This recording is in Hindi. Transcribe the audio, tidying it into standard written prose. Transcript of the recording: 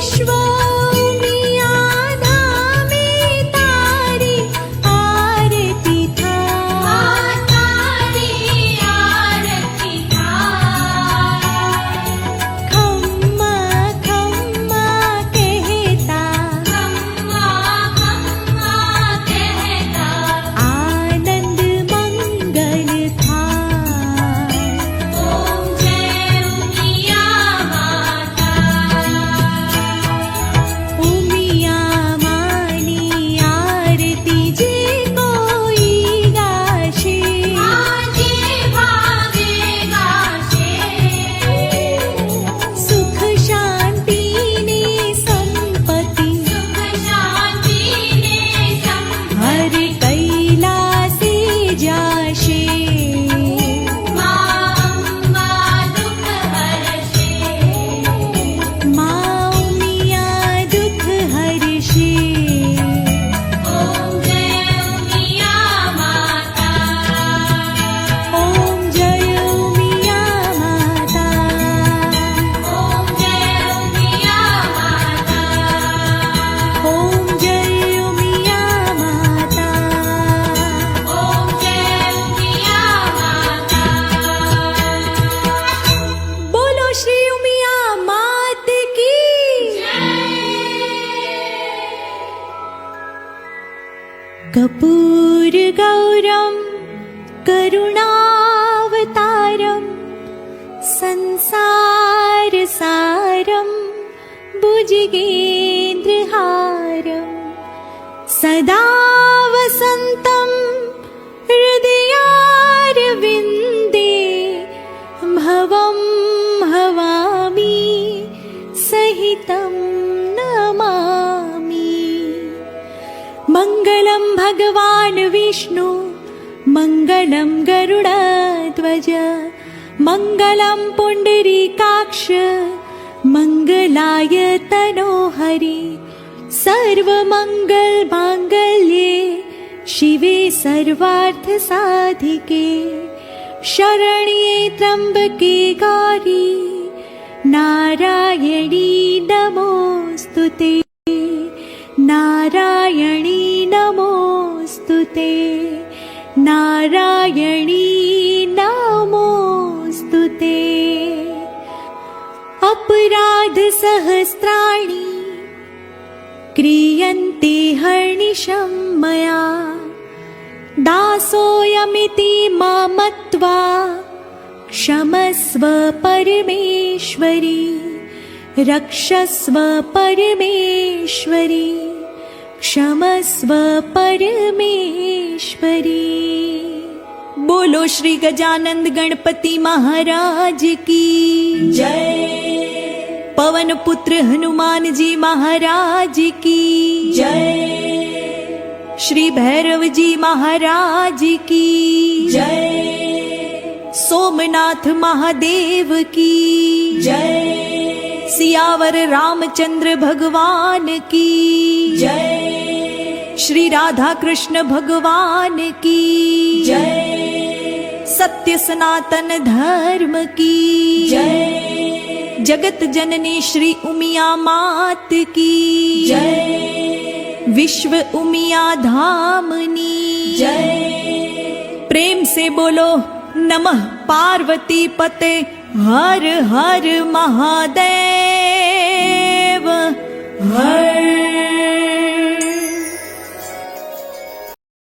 विश्व उमिया धामे तारी आरती थाय, तारी आरती थाय। खम्मा खम्मा कहता, खम्मा खम्मा कहता, आनंद मंगल थाय। ओम जय उमिया माता, उमिया मानी आरती जे कोई गाशे, आजे भागे गाशे। सुख शांति ने संपत्ति, सुख शांति ने संपत्ति, हर कैलासे जाशे। माँ अम्मा दुख हरशे, माँ उमिया दुख हरशे। ओम जय उमिया माता, ओम जय उमिया माता, ओम जय उमिया माता, ओम जय उमिया माता, ओम जय उमिया माता। बोलो श्री उमिया मात की कर्पूर गौरम करुणावतारम संसार सारम भुजगेन्द्रहारम सदा वसन्तं हृदयारविन्दे भवं भवामि सहितं नमामि। मंगलम भगवान विष्णु, मंगलम गरुड़ध्वज, मंगलम पुंडरीकाक्ष, मंगलाय तनोहरि। सर्वमंगल मांगल्ये शिवे सर्वार्थ साधिके, शरण्ये त्र्यंबके गौरी नारायणी नमोस्तुते, नारायणी नमोस्तुते, नारायणी नमोस्तुते। अपराध सहस्राणि क्रियन्ते हर्निशं मया, दासोऽयमिति मां मत्वा क्षमस्व परमेश्वरी, रक्षस्व परमेश्वरी, क्षमस्व परमेश्वरी। बोलो श्री गजानंद गणपति महाराज की जय, पवन पुत्र हनुमान जी महाराज की जय, श्री भैरव जी महाराज की जय, सोमनाथ महादेव की जय, सियावर रामचंद्र भगवान की जय, श्री राधा कृष्ण भगवान की जय, सत्य सनातन धर्म की जय, जगत जननी श्री उमिया मात की जय, विश्व उमिया धामनी जय। प्रेम से बोलो नमः पार्वती पते हर हर महादेव।